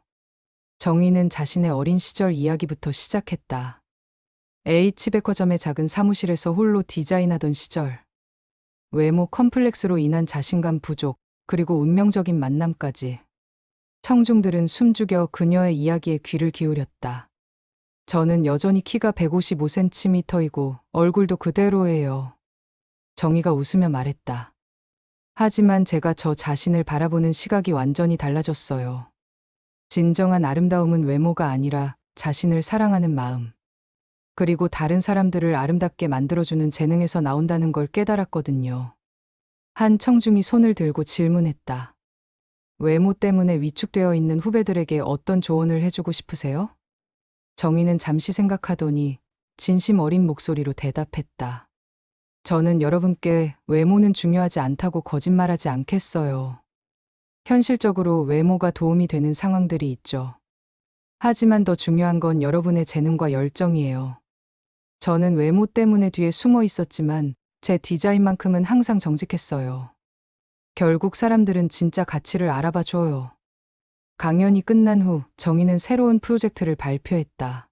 정희는 자신의 어린 시절 이야기부터 시작했다. H백화점의 작은 사무실에서 홀로 디자인하던 시절. 외모 컴플렉스로 인한 자신감 부족, 그리고 운명적인 만남까지. 청중들은 숨죽여 그녀의 이야기에 귀를 기울였다. 저는 여전히 키가 155cm이고 얼굴도 그대로예요. 정희가 웃으며 말했다. 하지만 제가 저 자신을 바라보는 시각이 완전히 달라졌어요. 진정한 아름다움은 외모가 아니라 자신을 사랑하는 마음. 그리고 다른 사람들을 아름답게 만들어주는 재능에서 나온다는 걸 깨달았거든요. 한 청중이 손을 들고 질문했다. 외모 때문에 위축되어 있는 후배들에게 어떤 조언을 해주고 싶으세요? 정희는 잠시 생각하더니 진심 어린 목소리로 대답했다. 저는 여러분께 외모는 중요하지 않다고 거짓말하지 않겠어요. 현실적으로 외모가 도움이 되는 상황들이 있죠. 하지만 더 중요한 건 여러분의 재능과 열정이에요. 저는 외모 때문에 뒤에 숨어 있었지만 제 디자인만큼은 항상 정직했어요. 결국 사람들은 진짜 가치를 알아봐 줘요. 강연이 끝난 후 정희는 새로운 프로젝트를 발표했다.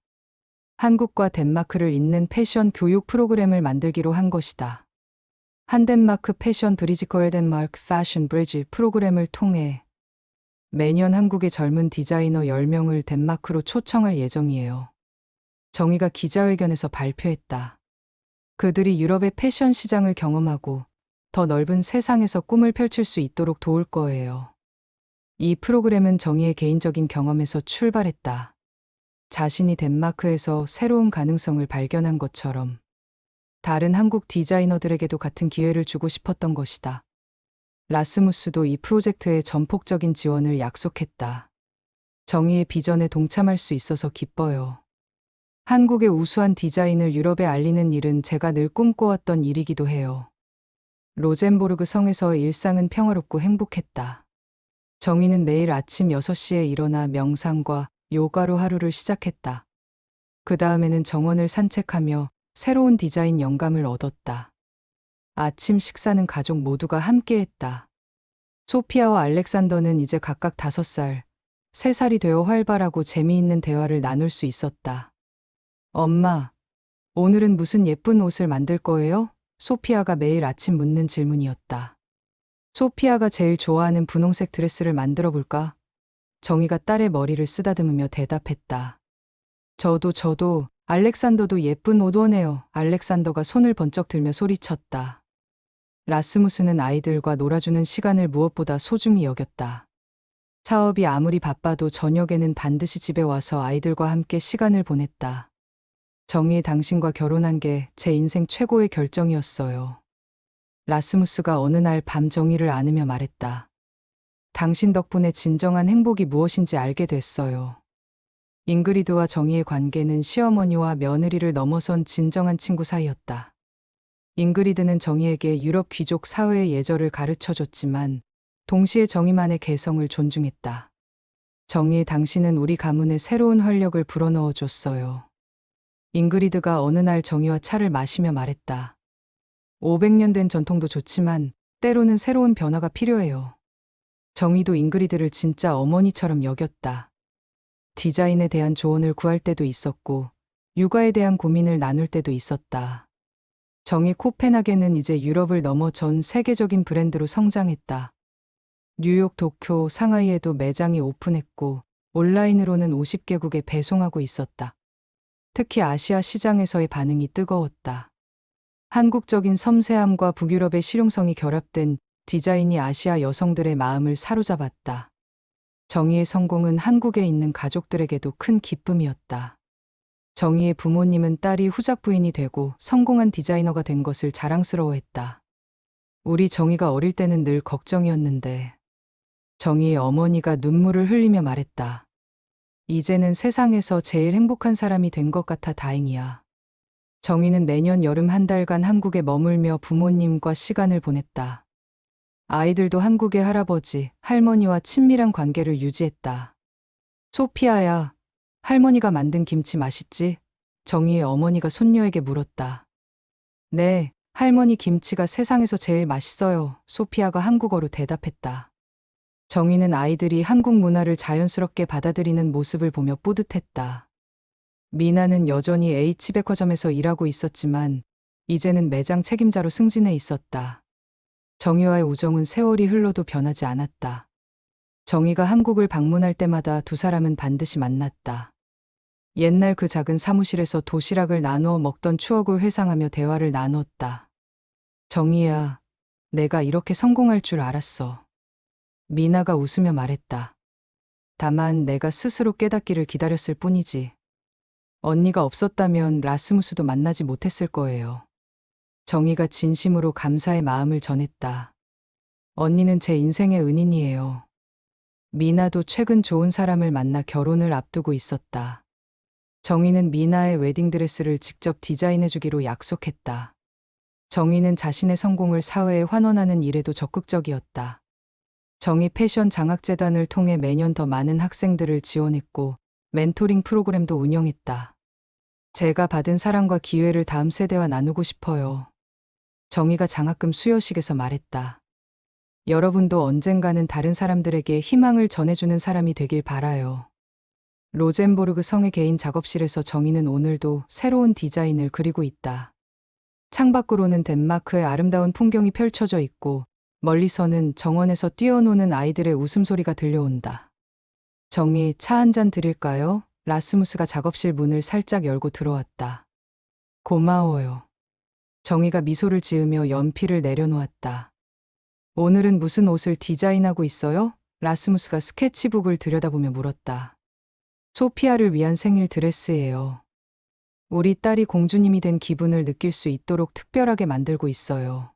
한국과 덴마크를 잇는 패션 교육 프로그램을 만들기로 한 것이다. 한덴마크 패션 브리지컬 덴마크 패션 브리지 프로그램을 통해 매년 한국의 젊은 디자이너 10명을 덴마크로 초청할 예정이에요. 정희가 기자회견에서 발표했다. 그들이 유럽의 패션 시장을 경험하고 더 넓은 세상에서 꿈을 펼칠 수 있도록 도울 거예요. 이 프로그램은 정희의 개인적인 경험에서 출발했다. 자신이 덴마크에서 새로운 가능성을 발견한 것처럼 다른 한국 디자이너들에게도 같은 기회를 주고 싶었던 것이다. 라스무스도 이 프로젝트에 전폭적인 지원을 약속했다. 정희의 비전에 동참할 수 있어서 기뻐요. 한국의 우수한 디자인을 유럽에 알리는 일은 제가 늘 꿈꿔왔던 일이기도 해요. 로젠보르그 성에서의 일상은 평화롭고 행복했다. 정희는 매일 아침 6시에 일어나 명상과 요가로 하루를 시작했다. 그 다음에는 정원을 산책하며 새로운 디자인 영감을 얻었다. 아침 식사는 가족 모두가 함께했다. 소피아와 알렉산더는 이제 각각 5살, 3살이 되어 활발하고 재미있는 대화를 나눌 수 있었다. 엄마, 오늘은 무슨 예쁜 옷을 만들 거예요? 소피아가 매일 아침 묻는 질문이었다. 소피아가 제일 좋아하는 분홍색 드레스를 만들어 볼까? 정희가 딸의 머리를 쓰다듬으며 대답했다. 저도, 알렉산더도 예쁜 옷 원해요. 알렉산더가 손을 번쩍 들며 소리쳤다. 라스무스는 아이들과 놀아주는 시간을 무엇보다 소중히 여겼다. 사업이 아무리 바빠도 저녁에는 반드시 집에 와서 아이들과 함께 시간을 보냈다. 정희, 당신과 결혼한 게 제 인생 최고의 결정이었어요. 라스무스가 어느 날 밤 정희를 안으며 말했다. 당신 덕분에 진정한 행복이 무엇인지 알게 됐어요. 잉그리드와 정희의 관계는 시어머니와 며느리를 넘어선 진정한 친구 사이였다. 잉그리드는 정희에게 유럽 귀족 사회의 예절을 가르쳐줬지만 동시에 정희만의 개성을 존중했다. 정희, 당신은 우리 가문에 새로운 활력을 불어넣어 줬어요. 잉그리드가 어느 날 정희와 차를 마시며 말했다. 500년 된 전통도 좋지만 때로는 새로운 변화가 필요해요. 정희도 잉그리드를 진짜 어머니처럼 여겼다. 디자인에 대한 조언을 구할 때도 있었고 육아에 대한 고민을 나눌 때도 있었다. 정희 코펜하겐은 이제 유럽을 넘어 전 세계적인 브랜드로 성장했다. 뉴욕, 도쿄, 상하이에도 매장이 오픈했고 온라인으로는 50개국에 배송하고 있었다. 특히 아시아 시장에서의 반응이 뜨거웠다. 한국적인 섬세함과 북유럽의 실용성이 결합된 디자인이 아시아 여성들의 마음을 사로잡았다. 정희의 성공은 한국에 있는 가족들에게도 큰 기쁨이었다. 정희의 부모님은 딸이 후작 부인이 되고 성공한 디자이너가 된 것을 자랑스러워했다. 우리 정희가 어릴 때는 늘 걱정이었는데 정희의 어머니가 눈물을 흘리며 말했다. 이제는 세상에서 제일 행복한 사람이 된 것 같아 다행이야. 정희는 매년 여름 한 달간 한국에 머물며 부모님과 시간을 보냈다. 아이들도 한국의 할아버지, 할머니와 친밀한 관계를 유지했다. 소피아야, 할머니가 만든 김치 맛있지? 정희의 어머니가 손녀에게 물었다. 네, 할머니 김치가 세상에서 제일 맛있어요. 소피아가 한국어로 대답했다. 정희는 아이들이 한국 문화를 자연스럽게 받아들이는 모습을 보며 뿌듯했다. 미나는 여전히 H백화점에서 일하고 있었지만 이제는 매장 책임자로 승진해 있었다. 정희와의 우정은 세월이 흘러도 변하지 않았다. 정희가 한국을 방문할 때마다 두 사람은 반드시 만났다. 옛날 그 작은 사무실에서 도시락을 나누어 먹던 추억을 회상하며 대화를 나눴다. 정희야, 내가 이렇게 성공할 줄 알았어. 미나가 웃으며 말했다. 다만 내가 스스로 깨닫기를 기다렸을 뿐이지. 언니가 없었다면 라스무스도 만나지 못했을 거예요. 정희가 진심으로 감사의 마음을 전했다. 언니는 제 인생의 은인이에요. 미나도 최근 좋은 사람을 만나 결혼을 앞두고 있었다. 정희는 미나의 웨딩드레스를 직접 디자인해주기로 약속했다. 정희는 자신의 성공을 사회에 환원하는 일에도 적극적이었다. 정희 패션 장학재단을 통해 매년 더 많은 학생들을 지원했고 멘토링 프로그램도 운영했다. 제가 받은 사랑과 기회를 다음 세대와 나누고 싶어요. 정희가 장학금 수여식에서 말했다. 여러분도 언젠가는 다른 사람들에게 희망을 전해주는 사람이 되길 바라요. 로젠보르그 성의 개인 작업실에서 정희는 오늘도 새로운 디자인을 그리고 있다. 창밖으로는 덴마크의 아름다운 풍경이 펼쳐져 있고 멀리서는 정원에서 뛰어노는 아이들의 웃음소리가 들려온다. 정희, 차 한 잔 드릴까요? 라스무스가 작업실 문을 살짝 열고 들어왔다. 고마워요. 정희가 미소를 지으며 연필을 내려놓았다. 오늘은 무슨 옷을 디자인하고 있어요? 라스무스가 스케치북을 들여다보며 물었다. 소피아를 위한 생일 드레스예요. 우리 딸이 공주님이 된 기분을 느낄 수 있도록 특별하게 만들고 있어요.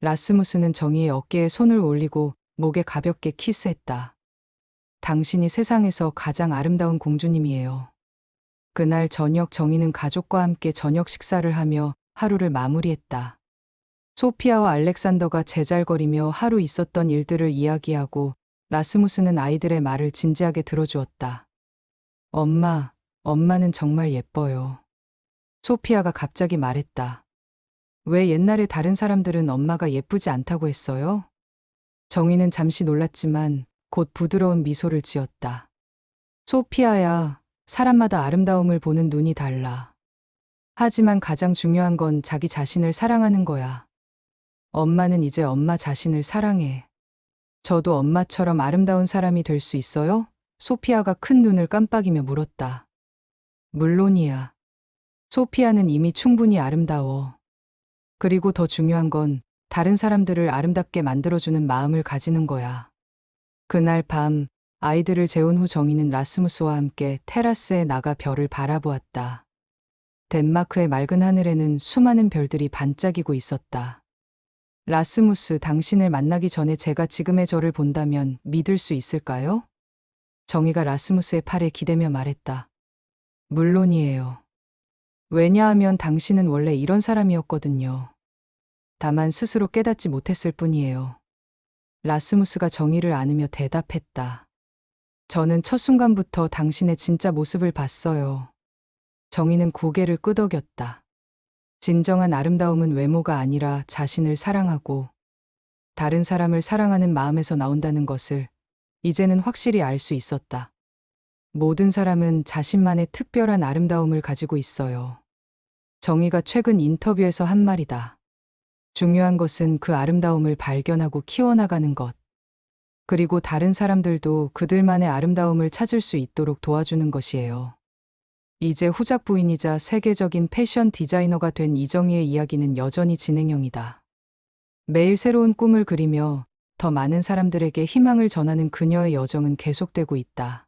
라스무스는 정희의 어깨에 손을 올리고 목에 가볍게 키스했다. 당신이 세상에서 가장 아름다운 공주님이에요. 그날 저녁 정희는 가족과 함께 저녁 식사를 하며 하루를 마무리했다. 소피아와 알렉산더가 제잘거리며 하루 있었던 일들을 이야기하고 라스무스는 아이들의 말을 진지하게 들어주었다. 엄마는 정말 예뻐요. 소피아가 갑자기 말했다. 왜 옛날에 다른 사람들은 엄마가 예쁘지 않다고 했어요? 정희는 잠시 놀랐지만 곧 부드러운 미소를 지었다. 소피아야, 사람마다 아름다움을 보는 눈이 달라. 하지만 가장 중요한 건 자기 자신을 사랑하는 거야. 엄마는 이제 엄마 자신을 사랑해. 저도 엄마처럼 아름다운 사람이 될 수 있어요? 소피아가 큰 눈을 깜빡이며 물었다. 물론이야. 소피아는 이미 충분히 아름다워. 그리고 더 중요한 건 다른 사람들을 아름답게 만들어주는 마음을 가지는 거야. 그날 밤 아이들을 재운 후 정희는 라스무스와 함께 테라스에 나가 별을 바라보았다. 덴마크의 맑은 하늘에는 수많은 별들이 반짝이고 있었다. 라스무스, 당신을 만나기 전에 제가 지금의 저를 본다면 믿을 수 있을까요? 정희가 라스무스의 팔에 기대며 말했다. 물론이에요. 왜냐하면 당신은 원래 이런 사람이었거든요. 다만 스스로 깨닫지 못했을 뿐이에요. 라스무스가 정희를 안으며 대답했다. 저는 첫 순간부터 당신의 진짜 모습을 봤어요. 정희는 고개를 끄덕였다. 진정한 아름다움은 외모가 아니라 자신을 사랑하고 다른 사람을 사랑하는 마음에서 나온다는 것을 이제는 확실히 알 수 있었다. 모든 사람은 자신만의 특별한 아름다움을 가지고 있어요. 정희가 최근 인터뷰에서 한 말이다. 중요한 것은 그 아름다움을 발견하고 키워나가는 것. 그리고 다른 사람들도 그들만의 아름다움을 찾을 수 있도록 도와주는 것이에요. 이제 후작 부인이자 세계적인 패션 디자이너가 된 이정희의 이야기는 여전히 진행형이다. 매일 새로운 꿈을 그리며 더 많은 사람들에게 희망을 전하는 그녀의 여정은 계속되고 있다.